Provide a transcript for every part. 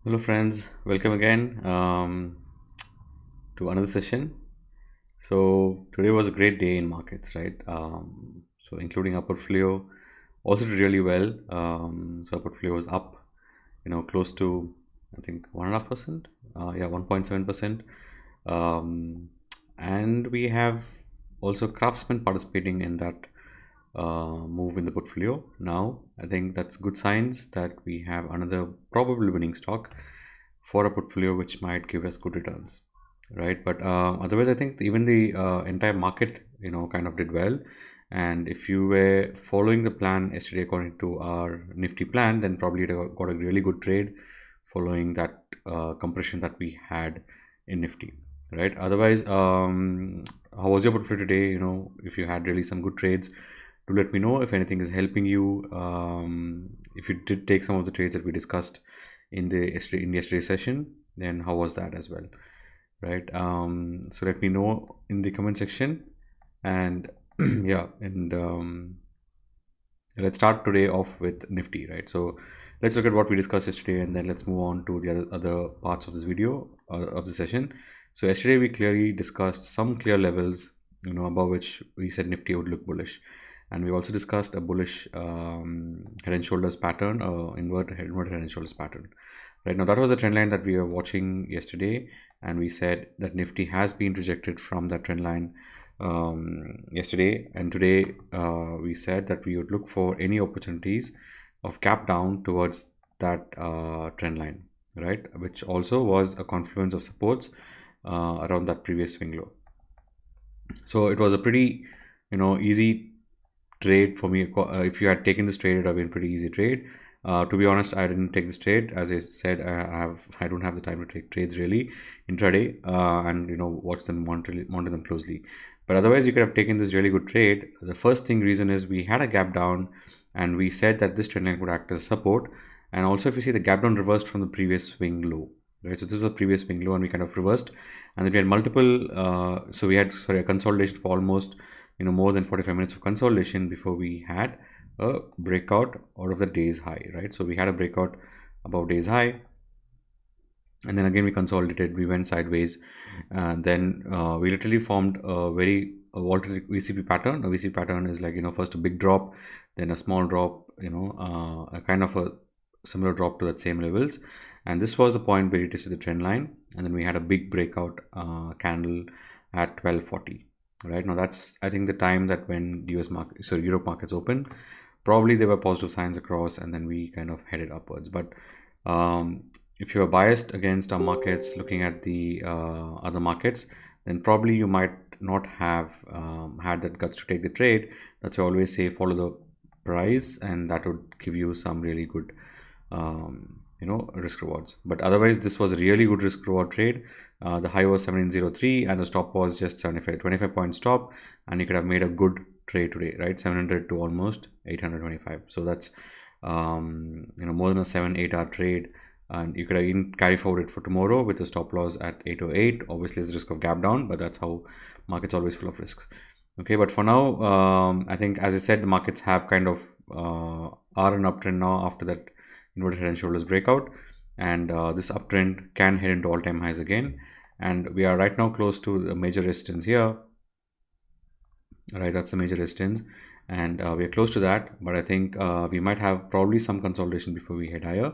Hello friends, welcome again to another session. So today was a great day in markets, right? So including our portfolio also did really well. So our portfolio was up, close to I think 1.5%. Yeah, 1.7%. Um, and we have also Craftsman participating in that move in the portfolio. Now I think that's good signs that we have another probable winning stock for a portfolio which might give us good returns, right? But otherwise I think even the entire market kind of did well. And if you were following the plan yesterday according to our Nifty plan, then probably it got a really good trade following that compression that we had in Nifty, right? Otherwise, how was your portfolio today? If you had really some good trades, do let me know if anything is helping you. If you did take some of the trades that we discussed in yesterday's session, then how was that as well, right? So let me know in the comment section. And yeah, and let's start today off with Nifty, right? So let's look at what we discussed yesterday, and then let's move on to the other parts of this video of the session. So yesterday we clearly discussed some clear levels, above which we said Nifty would look bullish, and we also discussed a bullish head and shoulders pattern, inverted head and shoulders pattern. Right now, that was the trend line that we were watching yesterday, and we said that Nifty has been rejected from that trend line yesterday, and today we said that we would look for any opportunities of gap down towards that trend line, right, which also was a confluence of supports around that previous swing low. So it was a pretty easy trade for me. If you had taken this trade, it would have been pretty easy trade. To be honest, I didn't take this trade. As I said, I don't have the time to take trades really intraday and watch them, monitor them closely. But otherwise, you could have taken this really good trade. The first reason is we had a gap down, and we said that this trend line would act as support. And also, if you see, the gap down reversed from the previous swing low, right? So this is a previous swing low, and we kind of reversed, and then we had multiple. So we had a consolidation for almost more than 45 minutes of consolidation before we had a breakout out of the day's high, right? So we had a breakout above day's high, and then again we consolidated, we went sideways, and then we literally formed a very volatile VCP pattern. A VCP pattern is like first a big drop, then a small drop, a kind of a similar drop to that same levels, and this was the point where it is the trend line, and then we had a big breakout candle at 1240. Right now, that's I think the time that when US market, so Europe markets open, probably there were positive signs across, and then we kind of headed upwards. But if you are biased against our markets, looking at the other markets, then probably you might not have had that guts to take the trade. That's why I always say follow the price, and that would give you some really good risk rewards. But otherwise, this was a really good risk reward trade. The high was 1703 and the stop was just 25 point stop, and you could have made a good trade today, right? 700 to almost 825. So that's more than a 7-8 hour trade, and you could even carry forward it for tomorrow with the stop loss at 808. Obviously there's risk of gap down, but that's how markets always full of risks. Okay, but for now, I think, as I said, the markets have kind of are an uptrend now after that inverted head and shoulders breakout, and this uptrend can head into all-time highs again, and we are right now close to the major resistance here, right? That's the major resistance, and we are close to that, but I think we might have probably some consolidation before we head higher.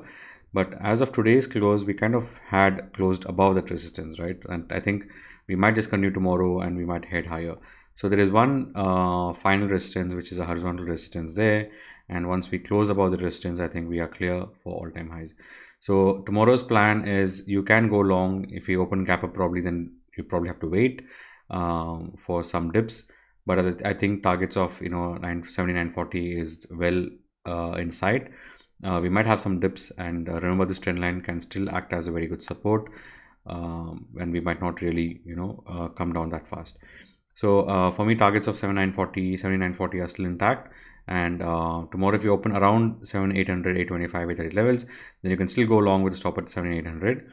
But as of today's close, we kind of had closed above that resistance, right? And I think we might just continue tomorrow and we might head higher. So there is one final resistance, which is a horizontal resistance there, and once we close above the resistance, I think we are clear for all-time highs. So tomorrow's plan is you can go long. If you open gap up, probably then you probably have to wait for some dips, but I think targets of 970-940 is well in sight. We might have some dips, and remember, this trend line can still act as a very good support, and we might not really come down that fast. So for me, targets of 7940 are still intact, and tomorrow if you open around 7800, 825, 830 levels, then you can still go along with the stop at 7800.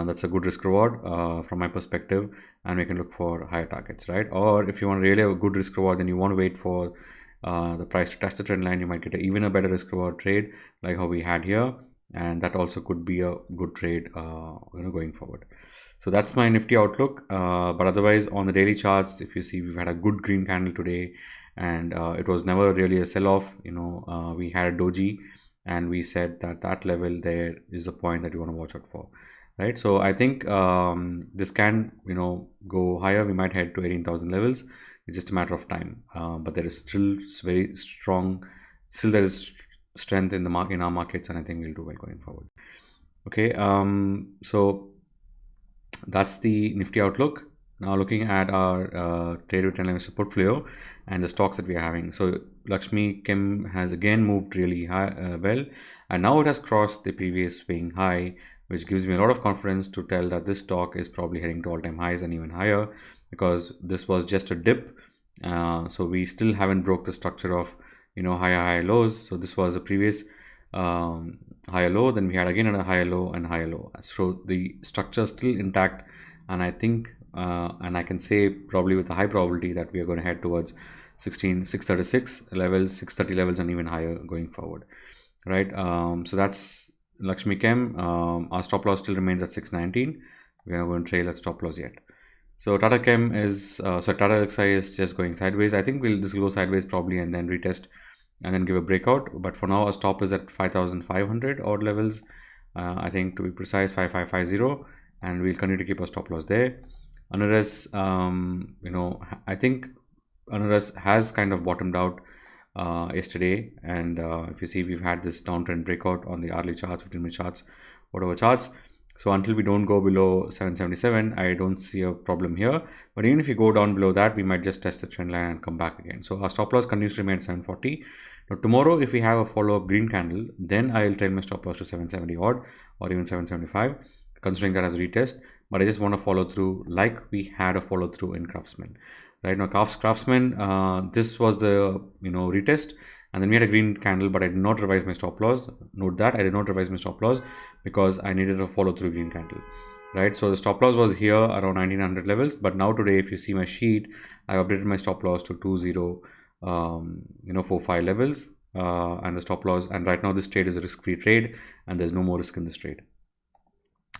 That's a good risk reward from my perspective, and we can look for higher targets, right? Or if you want really have a good risk reward, then you want to wait for the price to touch the trend line. You might get even a better risk reward trade like how we had here, and that also could be a good trade going forward. So that's my Nifty outlook. But otherwise, on the daily charts, if you see, we've had a good green candle today, and it was never really a sell-off. We had a doji, and we said that that level there is a point that you want to watch out for, right? So I think this can go higher. We might head to 18,000 levels. It's just a matter of time. But there is still very strong. Still, there is strength in the market, in our markets, and I think we'll do well going forward. Okay. So that's the Nifty outlook. Now looking at our trade with Trendline Investor portfolio and the stocks that we are having. So LXCHEM has again moved really high, well, and now it has crossed the previous swing high, which gives me a lot of confidence to tell that this stock is probably heading to all-time highs and even higher, because this was just a dip. So we still haven't broke the structure of higher lows. So this was a previous higher low, then we had again a higher low and higher low. So the structure is still intact, and I think and I can say probably with a high probability that we are going to head towards 636 levels, 630 levels, and even higher going forward, right? So that's LXCHEM. Our stop loss still remains at 619. We are going to trail at stop loss yet. So Tata Chem is so TATALXSI is just going sideways. I think this will go sideways probably and then retest and then give a breakout. But for now, our stop is at 5,500 odd levels. I think, to be precise, 5550, and we'll continue to keep our stop loss there. ANURAS, I think ANURAS has kind of bottomed out yesterday, and if you see, we've had this downtrend breakout on the hourly charts, 15-minute charts, whatever charts. So until we don't go below 777, I don't see a problem here. But even if you go down below that, we might just test the trend line and come back again. So our stop loss continues to remain 740. Now tomorrow, if we have a follow-up green candle, then I'll trail my stop loss to 770 odd or even 775, considering that as a retest. But I just want to follow through like we had a follow through in CRAFTSMAN. Right now, CRAFTSMAN, this was the retest, and then we had a green candle, but I did not revise my stop loss. Note that I did not revise my stop loss because I needed a follow through green candle, right? So the stop loss was here around 1900 levels, but now today, if you see my sheet, I updated my stop loss to 2045 levels, and the stop loss. And right now, this trade is a risk-free trade, and there's no more risk in this trade,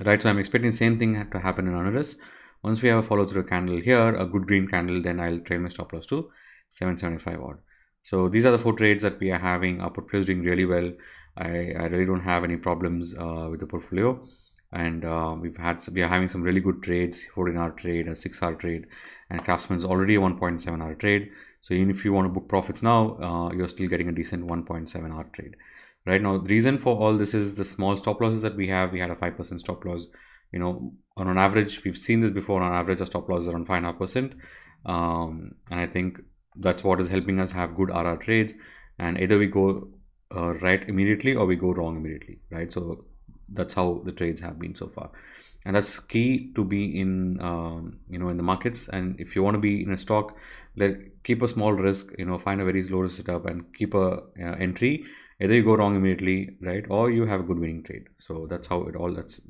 right? So I'm expecting the same thing to happen in ANURAS. Once we have a follow through candle here, a good green candle, then I'll trail my stop loss to 775 odd. So these are the 4 trades that we are having. Our portfolio is doing really well. I really don't have any problems with the portfolio, and we are having some really good trades, 14-hour trade, a 6-hour trade, and CRAFTSMAN is already a 1.7-hour trade. So even if you want to book profits now, you're still getting a decent 1.7-hour trade. Right now, the reason for all this is the small stop losses that we have. We had a 5% stop loss. On an average, we've seen this before. On average, our stop loss is around 5.5%, and I think that's what is helping us have good RR trades. And either we go right immediately or we go wrong immediately, right? So that's how the trades have been so far, and that's key to be in in the markets. And if you want to be in a stock, keep a small risk, find a very low risk setup and keep a entry. Either you go wrong immediately, right, or you have a good winning trade. So that's how it all, that's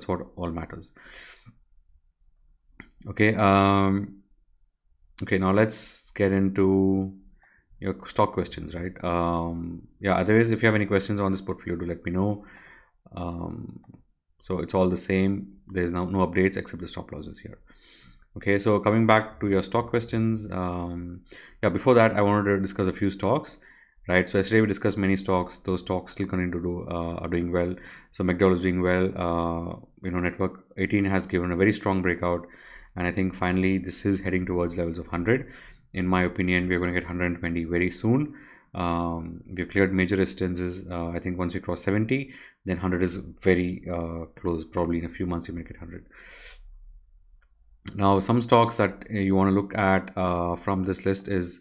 what all matters. Okay. Okay, now let's get into your stock questions, right? Yeah, otherwise, if you have any questions on this portfolio, do let me know. So it's all the same. There's now no updates except the stop losses here. Okay, so coming back to your stock questions, yeah, before that, I wanted to discuss a few stocks. Right, so yesterday we discussed many stocks. Those stocks still continue to do are doing well. So McDowell is doing well. Network 18 has given a very strong breakout, and I think finally this is heading towards levels of 100. In my opinion, we are going to get 120 very soon. We've cleared major resistances. I think once we cross 70, then 100 is very close. Probably in a few months you may get 100. Now, some stocks that you want to look at from this list is,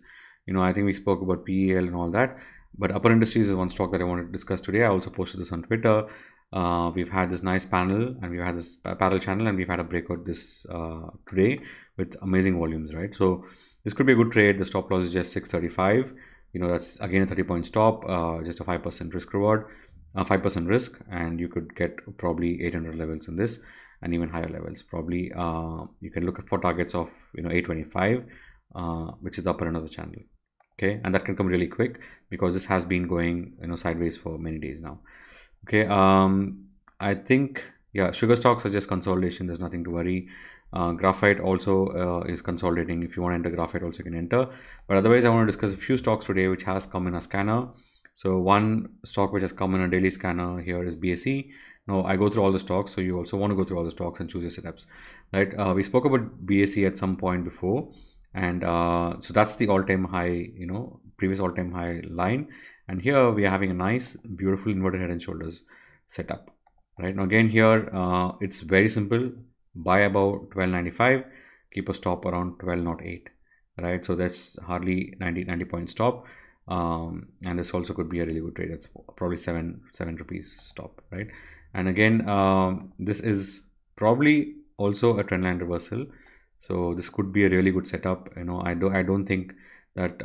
I think we spoke about PEL and all that, but Upper Industries is one stock that I want to discuss today. I also posted this on Twitter. We've had this nice panel, and we've had this parallel channel, and we've had a breakout this today with amazing volumes, right? So this could be a good trade. The stop loss is just 635. That's again a 30-point stop, just a 5% risk reward, 5% risk, and you could get probably 800 levels in this, and even higher levels. Probably you can look for targets of 825, which is the upper end of the channel. Okay, and that can come really quick because this has been going sideways for many days now. Okay, I think, yeah, sugar stocks are just consolidation. There's nothing to worry. Graphite also is consolidating. If you want to enter graphite, also you can enter. But otherwise, I want to discuss a few stocks today which has come in a scanner. So one stock which has come in a daily scanner here is BSE. Now I go through all the stocks, so you also want to go through all the stocks and choose your setups, right? We spoke about BSE at some point before, and so that's the all-time high, previous all-time high line. And here we are having a nice, beautiful inverted head and shoulders setup. Right now, again here it's very simple. Buy about 1295, keep a stop around 1208. Right, so that's hardly 90 point stop. And this also could be a really good trade. It's probably seven rupees stop, right? And again, this is probably also a trendline reversal. So this could be a really good setup. I don't think that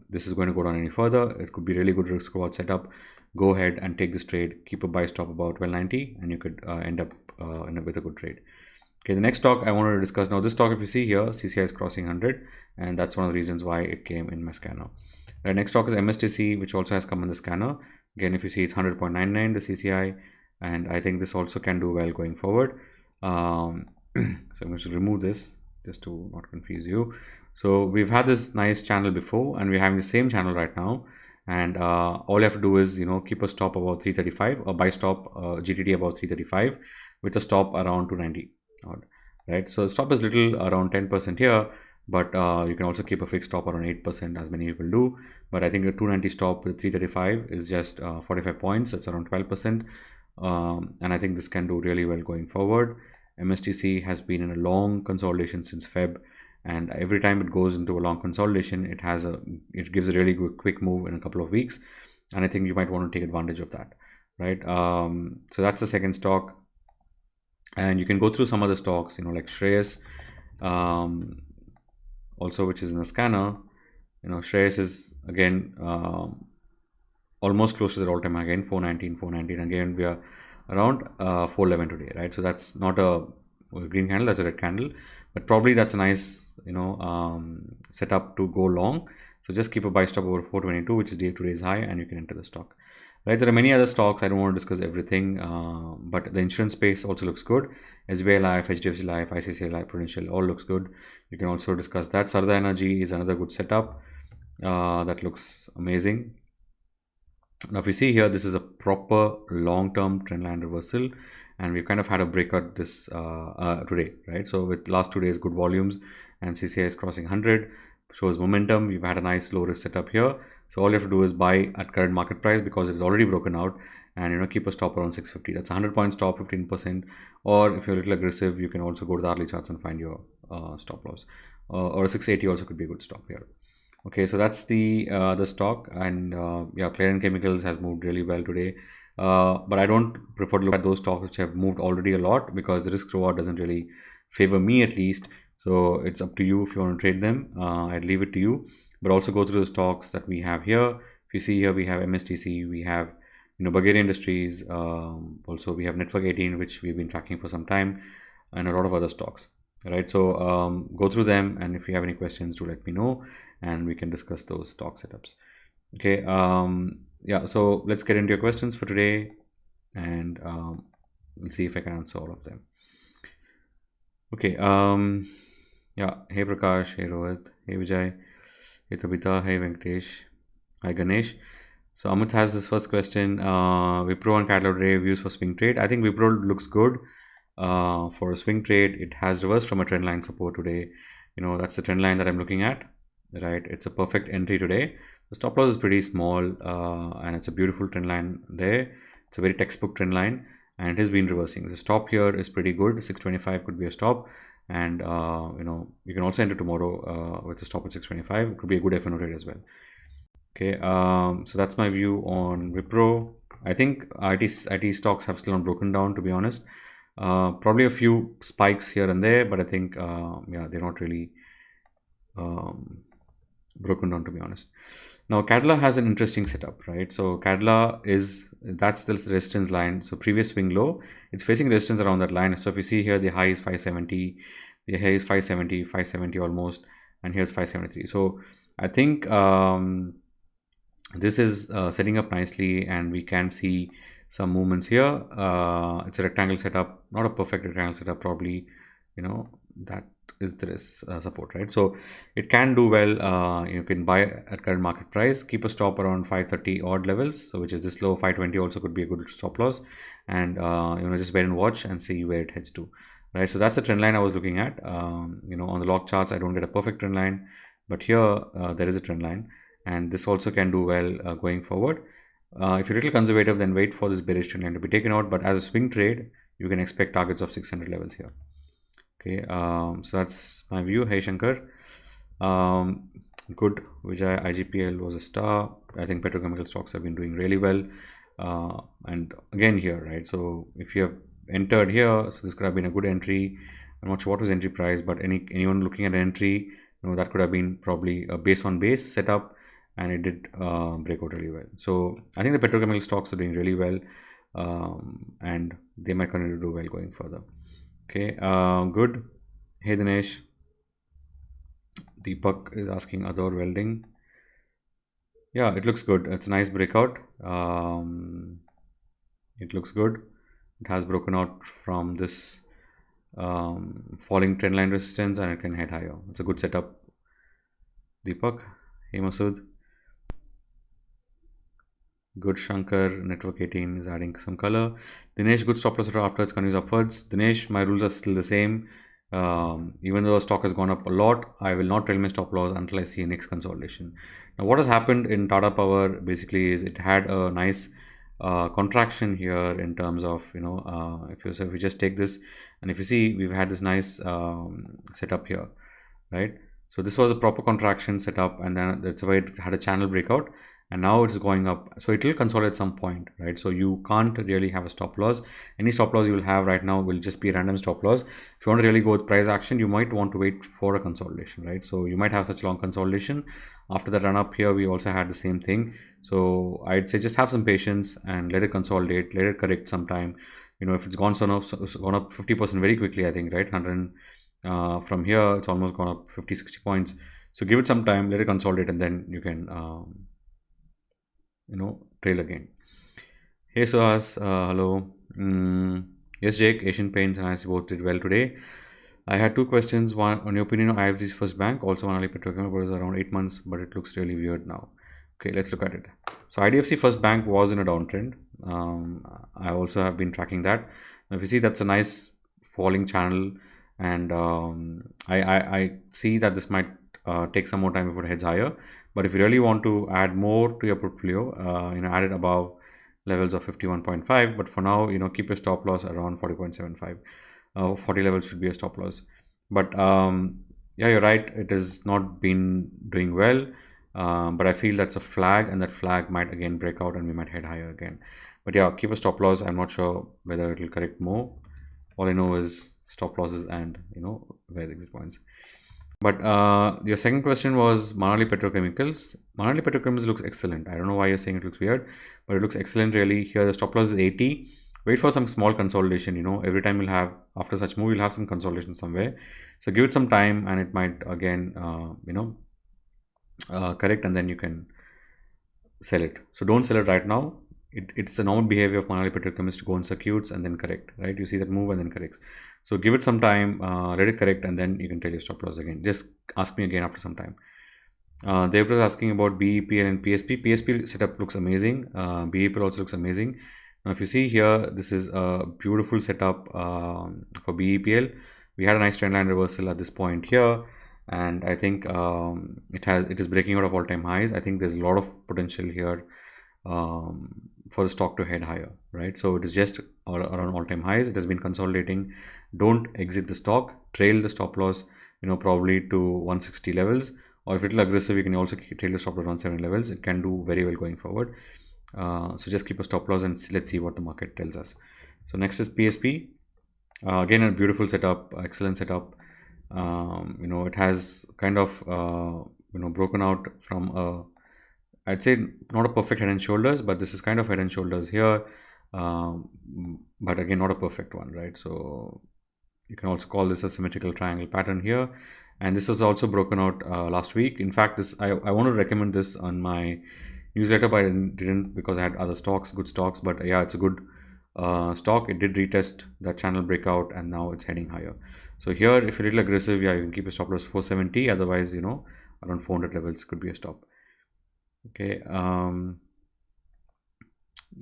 this is going to go down any further. It could be really good risk reward setup. Go ahead and take this trade. Keep a buy stop about 1290, and you could end up with a good trade. Okay, the next stock I wanted to discuss now. This stock, if you see here, CCI is crossing 100, and that's one of the reasons why it came in my scanner. The next stock is MSTC, which also has come in the scanner. Again, if you see, it's 100.99 the CCI, and I think this also can do well going forward. So I'm going to remove this just to not confuse you. So we've had this nice channel before, and we're having the same channel right now. And all you have to do is, keep a stop about 335, a buy stop GTD about 335 with a stop around 290. Right, so stop is little around 10% here, but you can also keep a fixed stop around 8%, as many people do. But I think the 290 stop with 335 is just 45 points. That's around 12%, and I think this can do really well going forward. MSTC has been in a long consolidation since Feb, and every time it goes into a long consolidation, it gives a really good quick move in a couple of weeks, and I think you might want to take advantage of that, right? So that's the second stock. And you can go through some other stocks, like Shreyas, also, which is in the scanner. Shreyas is again almost close to the all-time high again, 419. Again, we are around 411 today, right? So that's not a green candle, that's a red candle, but probably that's a nice, setup to go long. So just keep a buy stop over 422, which is today's high, and you can enter the stock. Right, there are many other stocks. I don't want to discuss everything, but the insurance space also looks good. SBI Life, Hdfc Life, ICICI Life, Prudential, all looks good. You can also discuss that. Zerodha Energy is another good setup. That looks amazing. Now, if you see here, this is a proper long-term trendline reversal, and we've kind of had a breakout this today, right? So with last 2 days, good volumes, and CCI is crossing 100. Shows momentum. We've had a nice low risk setup here, so all you have to do is buy at current market price because it's already broken out, and keep a stop around 650. That's 100-point stop, 15%. Or if you're a little aggressive, you can also go to the hourly charts and find your stop loss, or a 680 also could be a good stop here. Okay, so that's the stock, and yeah, Clarion Chemicals has moved really well today, but I don't prefer to look at those stocks which have moved already a lot because the risk reward doesn't really favor me, at least. So it's up to you if you want to trade them. I'd leave it to you, but also go through the stocks that we have here. If you see here, we have MSTC, we have Bulgaria Industries, also we have Network 18, which we've been tracking for some time, and a lot of other stocks. Right, so go through them, and if you have any questions, do let me know, and we can discuss those stock setups. Okay, yeah, so let's get into your questions for today, and we'll see if I can answer all of them. Okay, yeah, hey Prakash, hey Rohit, hey Vijay, hey Tabitha, hey Venkatesh, hi Ganesh. So Amit has this first question: Wipro and Catalog today, views for swing trade. I think Wipro looks good for a swing trade. It has reversed from a trend line support today. That's the trend line that I'm looking at, right? It's a perfect entry today. The stop loss is pretty small, and it's a beautiful trend line there. It's a very textbook trend line, and it has been reversing. The stop here is pretty good. 625 could be a stop, and you can also enter tomorrow with a stop at 625. It could be a good F&O trade as well. Okay, so that's my view on Wipro. I think IT stocks have still not broken down, to be honest. Probably a few spikes here and there, but I think yeah, they're not really broken down, to be honest. Now Cadla has an interesting setup, right? So Cadla that's the resistance line. So previous swing low, it's facing resistance around that line. So if you see here, the high is 570, the high is 570 almost, and here's 573. So I think this is setting up nicely, and we can see some movements here. It's a rectangle setup, not a perfect rectangle setup, probably, that is this support, right? So it can do well. You can buy at current market price, keep a stop around 530 odd levels, so which is this low. 520 also could be a good stop loss, and just wait and watch and see where it heads to, right? So that's the trend line I was looking at. On the log charts I don't get a perfect trend line, but here there is a trend line, and this also can do well going forward. If you're a little conservative, then wait for this bearish trend line to be taken out, but as a swing trade you can expect targets of 600 levels here. Okay, so that's my view. Hey Shankar, good. Vijay, IGPL was a star. I think petrochemical stocks have been doing really well, and again here, right? So if you have entered here, so this could have been a good entry. I'm not sure what was entry price, but anyone looking at an entry, that could have been probably a base on base setup, and it did break out really well. So I think the petrochemical stocks are doing really well, and they might continue to do well going further. Okay, good. Hey Dinesh, Deepak is asking Ador welding. Yeah, it looks good. It's a nice breakout. It looks good. It has broken out from this falling trendline resistance, and it can head higher. It's a good setup. Deepak, hey Masood. Good. Shankar, network 18 is adding some color. Dinesh, good stop loss after it continues upwards. Dinesh, my rules are still the same. Even though the stock has gone up a lot, I will not trail my stop loss until I see a next consolidation. Now, what has happened in Tata Power basically is it had a nice contraction here in terms of, if we just take this, and if you see, we've had this nice setup here, right? So this was a proper contraction setup, and then that's why it had a channel breakout, and now it's going up. So it will consolidate at some point, right? So you can't really have a stop loss. Any stop loss you will have right now will just be a random stop loss. If you want to really go with price action, you might want to wait for a consolidation, right? So you might have such long consolidation. After the run up here, we also had the same thing. So I'd say just have some patience and let it consolidate, let it correct sometime. If it's gone up 50% very quickly, I think, right? 100 from here, it's almost gone up 50-60 points. So give it some time, let it consolidate, and then you can trail again. Hey Suhas, hello. Yes Jake, Asian Paints and I both did well today. I had two questions. One, on your opinion on IFG's first bank, also Manali Petrochemical, is around 8 months, but it looks really weird now. Okay, let's look at it. So Hdfc first bank was in a downtrend. I also have been tracking that. Now, if you see, that's a nice falling channel, and I see that this might take some more time before it heads higher. But if you really want to add more to your portfolio, add it above levels of 51.5. But for now, keep your stop loss around 40.75. 40 levels should be a stop loss. But yeah, you're right. It has not been doing well. But I feel that's a flag, and that flag might again break out, and we might head higher again. But yeah, keep a stop loss. I'm not sure whether it will correct more. All I know is stop losses and where the exit points. But your second question was Manali Petrochemicals. Manali Petrochemicals looks excellent. I don't know why you're saying it looks weird, but it looks excellent really. Here the stop loss is 80. Wait for some small consolidation. Every time you'll have, after such move, you'll have some consolidation somewhere. So give it some time, and it might again correct, and then you can sell it. So don't sell it right now. It's a normal behavior of Manali Petrochemicals to go on circuits and then correct, right? You see that move and then corrects. So give it some time, let it correct, and then you can tell your stop loss again. Just ask me again after some time. Dev was asking about BEPL and PSP. PSP setup looks amazing. BEPL also looks amazing. Now, if you see here, this is a beautiful setup for BEPL. We had a nice trendline reversal at this point here, and I think it is breaking out of all-time highs. I think there's a lot of potential here for the stock to head higher, right? So it is just around all-time highs. It has been consolidating. Don't exit the stock. Trail the stop loss, probably to 160 levels, or if it's aggressive, you can also trail the stop loss around 7 levels. It can do very well going forward. So just keep a stop loss, and let's see what the market tells us. So next is PSP. Again, a beautiful setup, excellent setup. It has kind of broken out from I'd say not a perfect head and shoulders, but this is kind of head and shoulders here, but again not a perfect one, right? So you can also call this a symmetrical triangle pattern here, and this was also broken out last week. In fact, I want to recommend this on my newsletter, but I didn't because I had other stocks, good stocks. But yeah, it's a good stock. It did retest that channel breakout, and now it's heading higher. So here, if you're a little aggressive, yeah, you can keep a stop loss 470. Otherwise, around 400 levels could be a stop. Okay.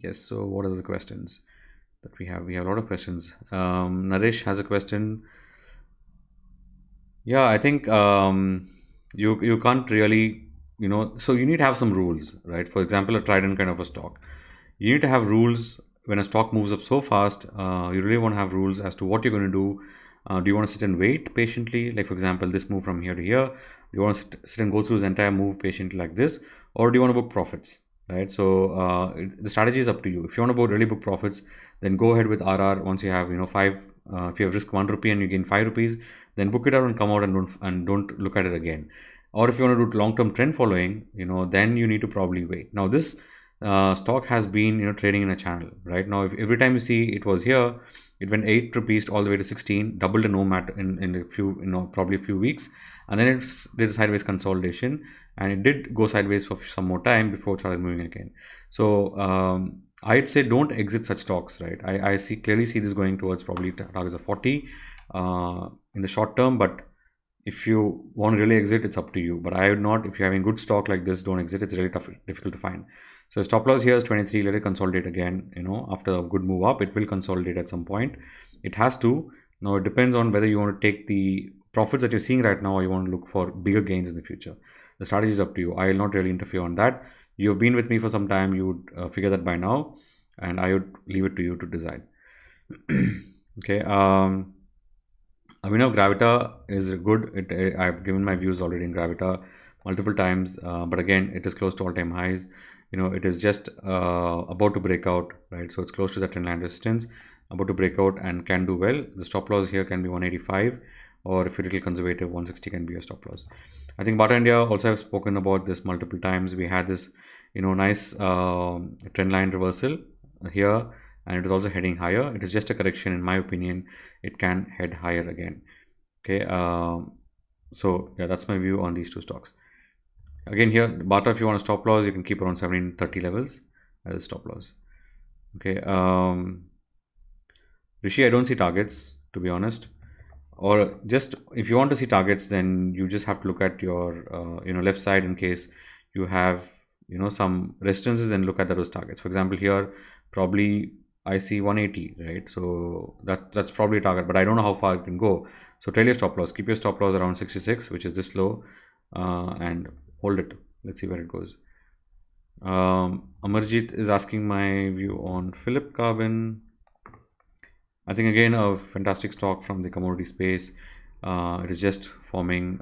Yes. So what are the questions that we have? We have a lot of questions. Naresh has a question. Yeah, I think you can't really, so you need to have some rules, right? For example, a Trident kind of a stock. You need to have rules when a stock moves up so fast. You really want to have rules as to what you're going to do. Do you want to sit and wait patiently? Like, for example, this move from here to here. Do you want to sit and go through this entire move patiently like this? Or do you want to book profits, right? So the strategy is up to you. If you want to really book profits, then go ahead with RR. Once you have, five, if you have risk 1 rupee and you gain 5 rupees, then book it out and come out and don't look at it again. Or if you want to do long-term trend following, then you need to probably wait. Now this stock has been trading in a channel right now. If every time you see it was here, it went 8 rupees all the way to 16, doubled in in a few, probably a few weeks, and then it did a sideways consolidation, and it did go sideways for some more time before it started moving again. So I'd say don't exit such stocks, right? I clearly see this going towards probably targets of 40 in the short term, but if you want to really exit, it's up to you. But I would not. If you're having good stock like this, don't exit. It's really difficult to find. So stop loss here is 23. Let it consolidate again. After a good move up, it will consolidate at some point. It has to. Now it depends on whether you want to take the profits that you're seeing right now, or you want to look for bigger gains in the future. The strategy is up to you. I will not really interfere on that. You've been with me for some time. You would figure that by now, and I would leave it to you to decide. Okay. Gravita is good. I've given my views already in Gravita multiple times, but again, it is close to all-time highs. It is just about to break out, right? So it's close to the trendline resistance, about to break out, and can do well. The stop loss here can be 185, or if you're a little conservative, 160 can be a stop loss. I think Bata India also have spoken about this multiple times. We had this, nice trendline reversal here, and it is also heading higher. It is just a correction, in my opinion. It can head higher again. Okay, so yeah, that's my view on these two stocks. Again, here Bata, if you want to stop loss, you can keep around 1730 levels as a stop loss. Okay, Rishi, I don't see targets, to be honest. Or just if you want to see targets, then you just have to look at your left side in case you have some resistances, and look at those targets. For example, here probably I see 180, right? So that's probably a target, but I don't know how far it can go. So trail your stop loss. Keep your stop loss around 66, which is this low, and hold it. Let's see where it goes. Amarjit is asking my view on Philip Carbon. I think again a fantastic stock from the commodity space. It is just forming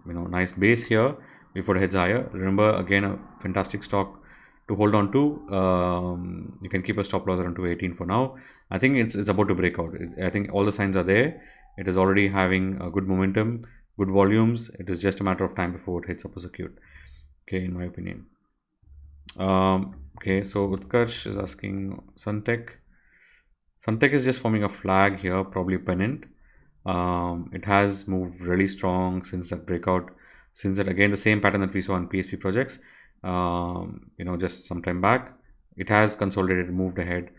nice base here before it heads higher. Remember, again, a fantastic stock to hold on to. You can keep a stop loss around 218 for now. I think it's about to break out. I think all the signs are there. It is already having a good momentum, good volumes. It is just a matter of time before it hits upper circuit. Okay, in my opinion. Okay, so Utkarsh is asking Suntech. Suntech is just forming a flag here, probably pennant. It has moved really strong since that breakout, since that again the same pattern that we saw on PSP projects. Just some time back, it has consolidated, moved ahead,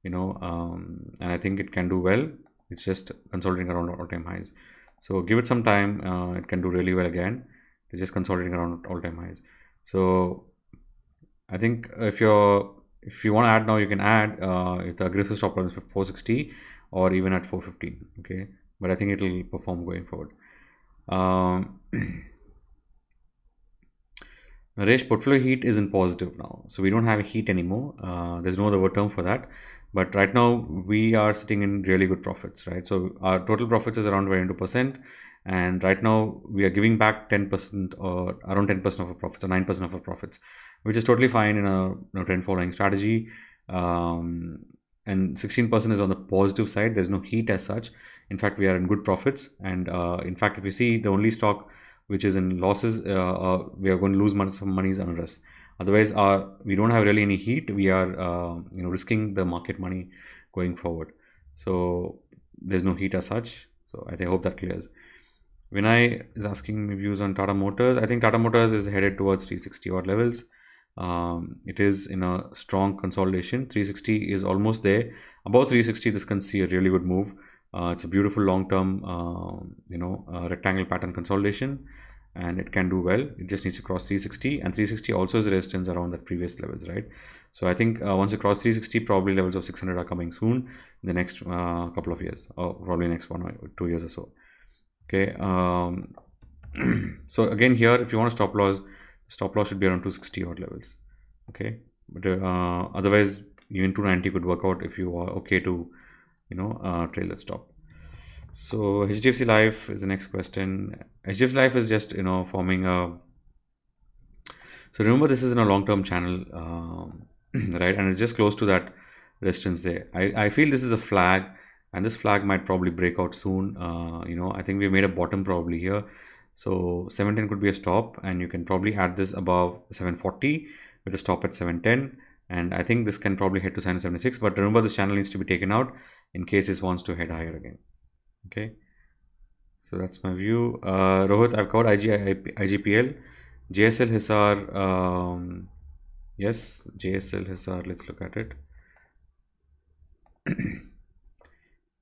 and I think it can do well. It's just consolidating around all-time highs. So give it some time. It can do really well again. It's just consolidating around all-time highs. So I think if you want to add now, you can add. If the aggressive stop loss is 460 or even at 415. Okay, but I think it will perform going forward. Naresh, portfolio heat is in positive now, so we don't have heat anymore. There's no other term for that. But right now we are sitting in really good profits, right? So our total profits is around 22%, and right now we are giving back 10% or around 10% of our profits, or 9% of our profits, which is totally fine in a trend following strategy. And 16% is on the positive side. There's no heat as such. In fact, we are in good profits, and in fact, if you see, the only stock which is in losses, we are going to lose some money is ANURAS. Otherwise, we don't have really any heat. We are risking the market money going forward. So there's no heat as such. So I hope that clears. Vinay is asking me views on Tata Motors. I think Tata Motors is headed towards 360 odd levels. It is in a strong consolidation. 360 is almost there. Above 360, this can see a really good move. It's a beautiful long-term, rectangle pattern consolidation, and it can do well. It just needs to cross 360, and 360 also is resistance around the previous levels, right? So I think once you cross 360, probably levels of 600 are coming soon in the next couple of years, or probably next 1 or 2 years or so. Okay. So again, here, if you want to stop loss should be around 260 odd levels. Okay, but otherwise even 290 could work out if you are okay to trail that stop. So HDFC Life is the next question. HDFC Life is just forming a, so remember, this is in a long-term channel, right, and it's just close to that resistance there. I feel this is a flag, and this flag might probably break out soon. I think we made a bottom probably here. So 710 could be a stop, and you can probably add this above 740 with a stop at 710, and I think this can probably head to 776. But remember, this channel needs to be taken out in case this wants to head higher again. Okay, so that's my view. Rohit, I've covered IGPL, JSL Hisar. Yes, JSL Hisar. Let's look at it.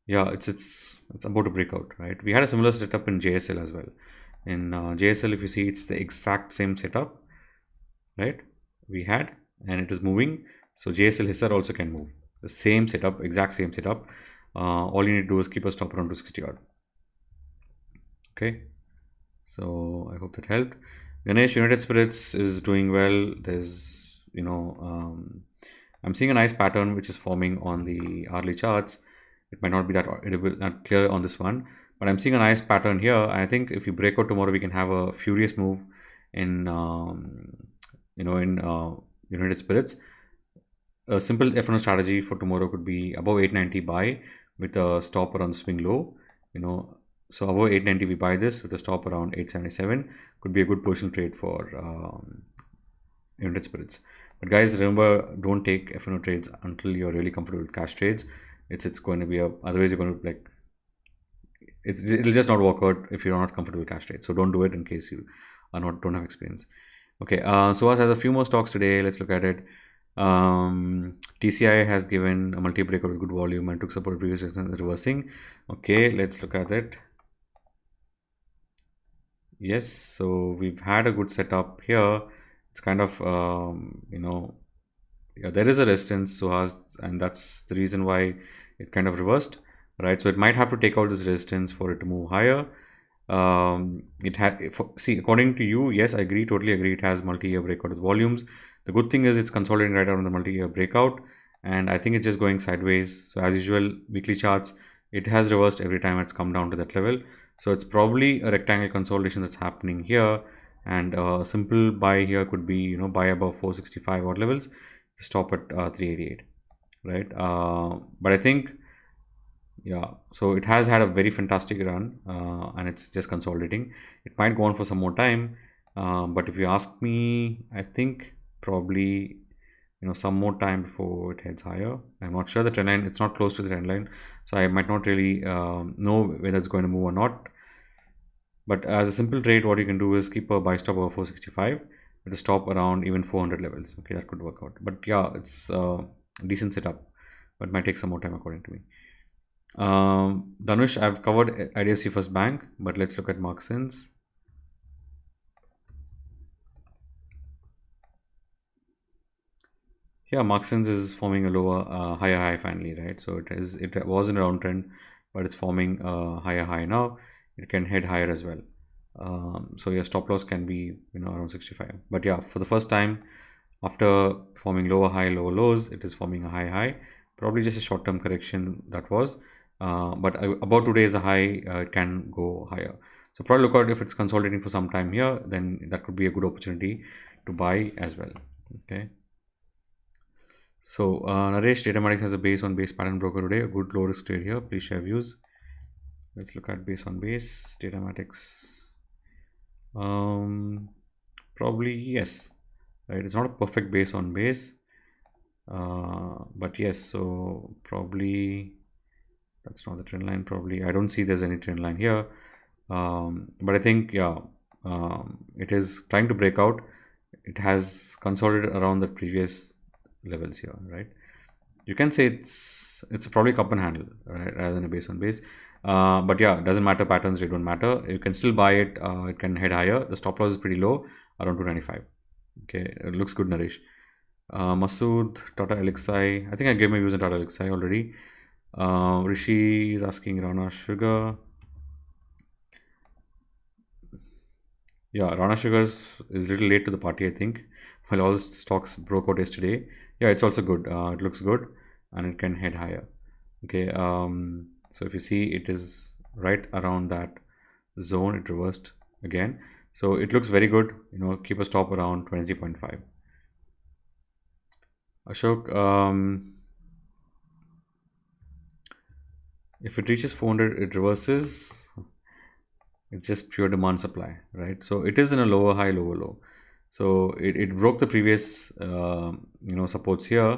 Yeah, it's about to break out, right? We had a similar setup in JSL as well. In JSL, if you see, it's the exact same setup, right? We had, and it is moving. So JSL Hisar also can move. The same setup, exact same setup. All you need to do is keep a stop around 260 odd. Okay. So I hope that helped. Ganesh, United Spirits is doing well. There's, I'm seeing a nice pattern which is forming on the hourly charts. It might not be that not clear on this one, but I'm seeing a nice pattern here. I think if you break out tomorrow, we can have a furious move in United Spirits. A simple F&O strategy for tomorrow could be above 890 buy with a stop around the swing low. So above 890 we buy this with a stop around 877. Could be a good positional trade for United Spirits. But guys, remember, don't take F&O trades until you're really comfortable with cash trades. It's going to be otherwise you're going to it'll just not work out if you're not comfortable with cash trades. So don't do it in case you don't have experience. Okay, so as a few more stocks today, let's look at it. TCI has given a multi-breakout with good volume and took support previous resistance reversing. Okay, let's look at it. Yes, so we've had a good setup here. It's kind of there is a resistance, and that's the reason why it kind of reversed, right? So it might have to take out this resistance for it to move higher. See, according to you, yes, I agree, totally agree, it has multi-year breakout with volumes. The good thing is it's consolidating right around the multi-year breakout, and I think it's just going sideways. So as usual, weekly charts, it has reversed every time it's come down to that level. So it's probably a rectangle consolidation that's happening here, and a simple buy here could be buy above 465 odd levels, stop at 388, right? But I think, yeah, so it has had a very fantastic run, and it's just consolidating. It might go on for some more time, but if you ask me, I think probably some more time before it heads higher. I'm not sure the trend line, it's not close to the trend line, so I might not really know whether it's going to move or not. But as a simple trade, what you can do is keep a buy stop over 465 with a stop around even 400 levels. Okay, that could work out. But yeah, it's a decent setup, but it might take some more time according to me. Dhanush, I've covered IDFC First Bank, but let's look at Marksins. Yeah, Marksins is forming a lower, higher high finally, right? So it was in a downtrend, but it's forming a higher high now. It can head higher as well. So your stop loss can be around 65. But yeah, for the first time after forming lower high, lower lows, it is forming a high high. Probably just a short-term correction that was. But about today's high, it can go higher. So probably look out if it's consolidating for some time here, then that could be a good opportunity to buy as well. Okay. So Naresh, Datamatics has a base on base pattern broker today. A good low risk trade here. Please share views. Let's look at base on base. Datamatics. Probably yes. Right. It's not a perfect base on base. But yes, so probably that's not the trend line. Probably I don't see there's any trend line here. But I think, yeah, it is trying to break out. it has consolidated around the previous levels here, right? You can say it's probably cup and handle, right, rather than a base on base. But yeah, it doesn't matter, patterns, they don't matter. You can still buy it. It can head higher. The stop loss is pretty low, around 295. Okay, it looks good, Naresh. Masood, TATALXSI. I think I gave my views on TATALXSI already. Rishi is asking Rana Sugar. Yeah, Rana Sugar is a little late to the party, I think. Well, all the stocks broke out yesterday. Yeah, it's also good. It looks good and it can head higher. Okay, so if you see, it is right around that zone. It reversed again. So it looks very good. Keep a stop around 23.5. Ashok, if it reaches 400, it reverses. It's just pure demand supply, right? So it is in a lower high, lower low. So it broke the previous supports here.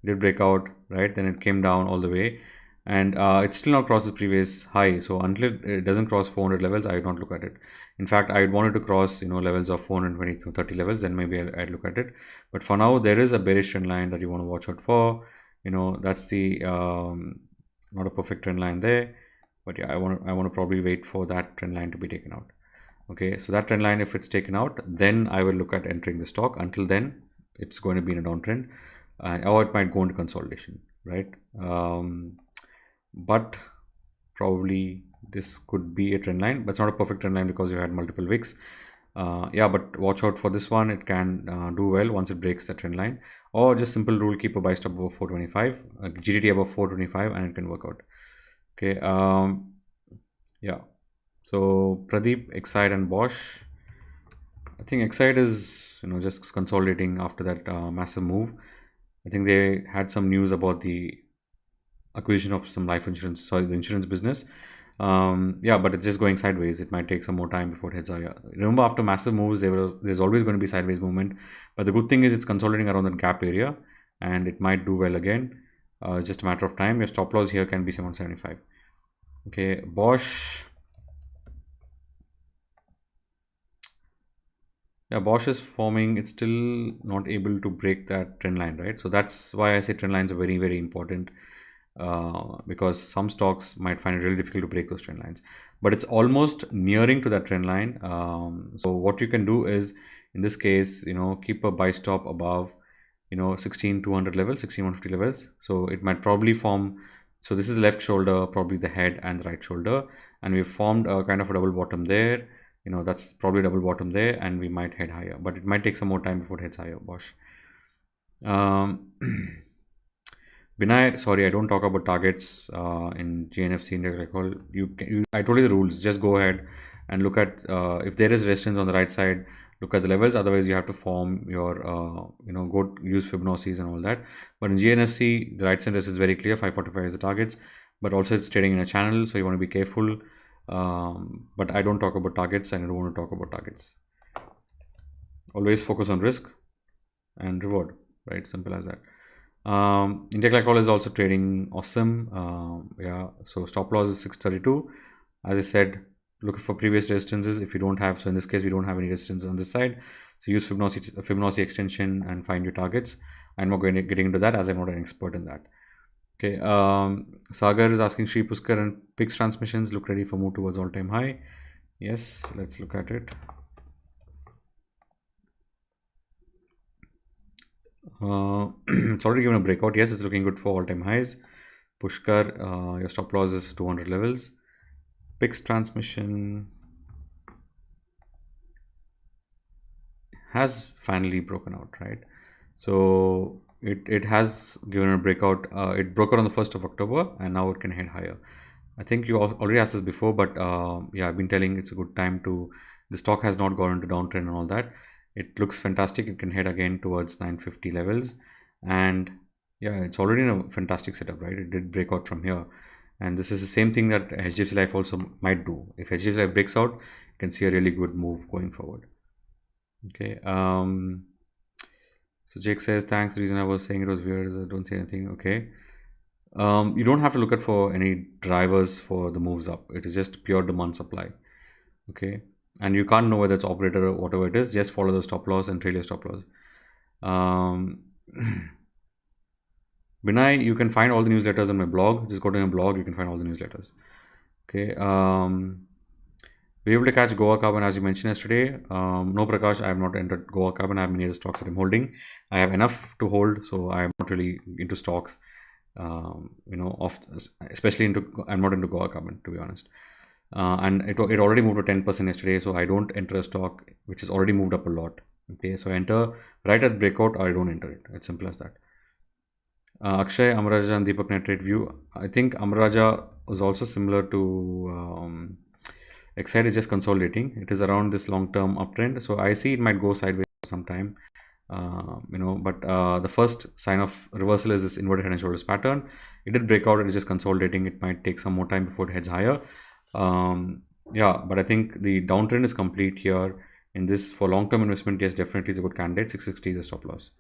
It did break out, right? Then it came down all the way, and it's still not crossed the previous high. So until it doesn't cross 400 levels, I would not look at it. In fact, I wanted to cross levels of 420 to 30 levels, then maybe I'd look at it. But for now, there is a bearish trend line that you want to watch out for. That's the not a perfect trend line there, but yeah, I want to probably wait for that trend line to be taken out. Okay, so that trend line, if it's taken out, then I will look at entering the stock. Until then, it's going to be in a downtrend, or it might go into consolidation, right? But probably this could be a trend line, but it's not a perfect trend line because you had multiple wicks. Yeah, but watch out for this one. It can do well once it breaks the trend line, or just simple rule, keep a buy stop above 425, GTT above 425, and it can work out. Okay, yeah. So Pradeep, Excite and Bosch. I think Excite is just consolidating after that massive move. I think they had some news about the acquisition of some life insurance, sorry, the insurance business. Yeah, but it's just going sideways. It might take some more time before it heads higher. Remember, after massive moves, there's always going to be sideways movement. But the good thing is it's consolidating around that gap area, and it might do well again. Just a matter of time. Your stop loss here can be 775. Okay, Bosch. Yeah, Bosch is forming. It's still not able to break that trend line, right? So that's why I say trend lines are very, very important, because some stocks might find it really difficult to break those trend lines. But it's almost nearing to that trend line. So what you can do is, in this case, keep a buy stop above, 16,200 levels, 16,150 levels. So it might probably form. So this is the left shoulder, probably the head and the right shoulder, and we've formed a kind of a double bottom there. That's probably double bottom there, and we might head higher, but it might take some more time before it heads higher. Bosch. Binay, sorry, I don't talk about targets in GNFC India. I told you the rules. Just go ahead and look at if there is resistance on the right side. Look at the levels. Otherwise, you have to form your go use Fibonacci's and all that. But in GNFC, the right side is very clear. 545 is the targets, but also it's trading in a channel, so you want to be careful. But I don't talk about targets, and I don't want to talk about targets. Always focus on risk and reward, right? Simple as that. India Glycol is also trading awesome. Yeah, so stop loss is 632. As I said, look for previous resistances if you don't have. So in this case, we don't have any resistance on this side. So use Fibonacci extension and find your targets. I'm not getting into that as I'm not an expert in that. Okay, Sagar is asking Sri Puskar and PIX transmissions look ready for move towards all-time high. Yes, let's look at it. It's already given a breakout. Yes, it's looking good for all-time highs. Pushkar, your stop loss is 200 levels. PIX transmission has finally broken out, right? So it has given a breakout. It broke out on the 1st of October, and now it can head higher. I think you already asked this before, but yeah, I've been telling it's a good time to. The stock has not gone into downtrend and all that. It looks fantastic. It can head again towards 950 levels, and yeah, it's already in a fantastic setup, right? It did break out from here, and this is the same thing that HDFC Life also might do. If HDFC Life breaks out, you can see a really good move going forward. Okay. So Jake says, thanks. The reason I was saying it was weird is I don't say anything. Okay. You don't have to look at for any drivers for the moves up. It is just pure demand supply. Okay. and you can't know whether it's operator or whatever it is. Just follow the stop loss and trail your stop loss. Binay, you can find all the newsletters on my blog. Just go to my blog, you can find all the newsletters. Okay. We're able to catch Goa Carbon as you mentioned yesterday. No, Prakash, I have not entered Goa Carbon. I have many other stocks that I'm holding. I have enough to hold, so I am not really into stocks. Especially I'm not into Goa Carbon, to be honest. And it already moved to 10% yesterday, so I don't enter a stock which has already moved up a lot. Okay, so I enter right at breakout, or I don't enter it. It's simple as that. Akshay, Amaraja, and Deepak net trade view. I think Amaraja was also similar to Excite is just consolidating. It is around this long-term uptrend, so I see it might go sideways for some time. But the first sign of reversal is this inverted head and shoulders pattern. It did break out. It is just consolidating. It might take some more time before it heads higher. But I think the downtrend is complete here. In this, for long-term investment, yes, definitely is a good candidate. 660 is a stop loss.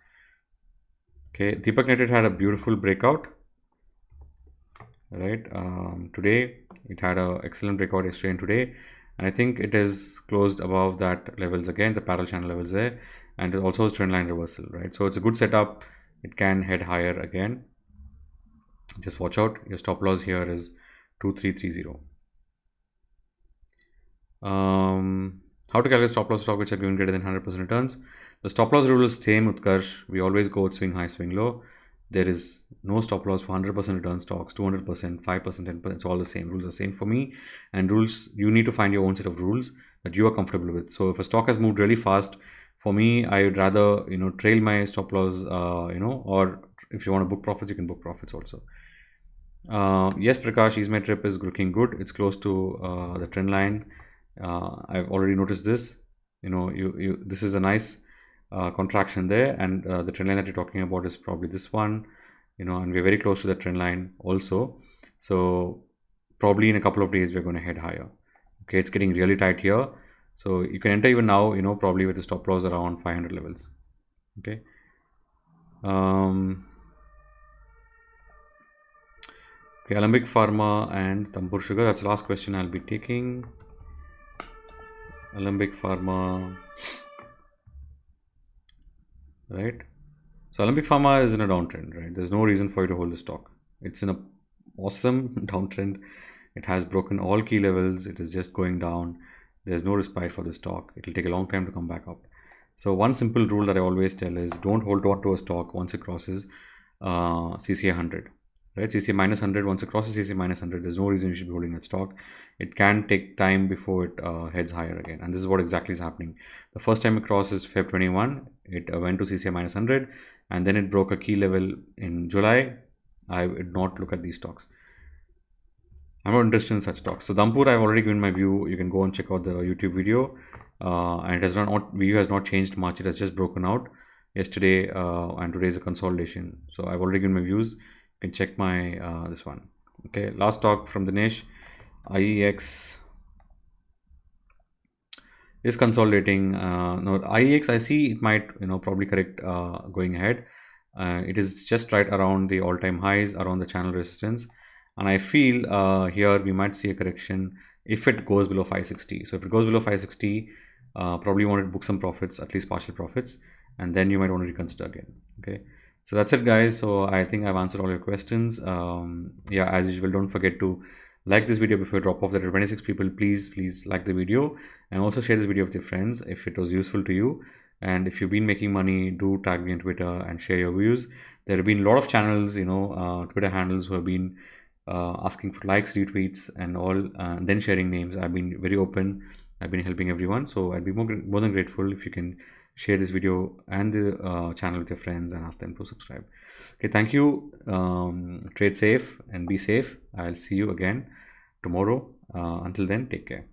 Okay, Deepak Netted had a beautiful breakout. Right, today it had an excellent breakout yesterday and today, and I think it is closed above that levels again, the parallel channel levels there, and it also has trendline reversal, right? So it's a good setup. It can head higher again. Just watch out. Your stop loss here is 2330. How to calculate stop loss stock which are given greater than 100% returns? The stop loss rule is same, Utkarsh. We always go with swing high, swing low. There is no stop loss for 100% return stocks, 200%, 5%, 10%. It's all the same. Rules are the same for me. And rules, you need to find your own set of rules that you are comfortable with. So if a stock has moved really fast, for me, I would rather trail my stop loss. Or if you want to book profits, you can book profits also. Yes, Prakash, Ease My Trip is looking good. It's close to the trend line. I've already noticed this. This is a nice contraction there, and the trend line that you're talking about is probably this one, and we're very close to the trend line also. So probably in a couple of days we're going to head higher. Okay, it's getting really tight here, so you can enter even now, probably with the stop loss around 500 levels. Okay. Okay, Alembic Pharma and Tampur Sugar. That's the last question I'll be taking. Alembic Pharma, right? So Alembic Pharma is in a downtrend, right? There's no reason for you to hold the stock. It's in a awesome downtrend. It has broken all key levels. It is just going down. There's no respite for the stock. It will take a long time to come back up. So one simple rule that I always tell is don't hold on to a stock once it crosses CCI 100. Right, CCI minus 100, once it crosses CCI minus 100, there's no reason you should be holding that stock. It can take time before it heads higher again, and this is what exactly is happening. The first time it crosses Feb 21, it went to CCI minus 100, and then it broke a key level in July. I would not look at these stocks. I'm not interested in such stocks. So Dampur, I've already given my view. You can go and check out the YouTube video, and it has view has not changed much. It has just broken out yesterday, and today is a consolidation. So I've already given my views. You can check my this one. Okay, last stock from Dinesh. IEX is consolidating. No, IEX, I see it might probably correct going ahead. It is just right around the all-time highs, around the channel resistance, and I feel here we might see a correction if it goes below 560. So if it goes below 560, probably want to book some profits, at least partial profits, and then you might want to reconsider again. Okay. So that's it, guys. So I think I've answered all your questions. Yeah, as usual, don't forget to like this video before you drop off. There are 26 people. Please like the video, and also share this video with your friends if it was useful to you. And if you've been making money, do tag me on Twitter and share your views. There have been a lot of channels, Twitter handles who have been asking for likes, retweets, and all, and then sharing names. I've been very open. I've been helping everyone. So I'd be more than grateful if you can share this video and the channel with your friends and ask them to subscribe. Okay, thank you. Trade safe and be safe. I'll see you again tomorrow. Until then, take care.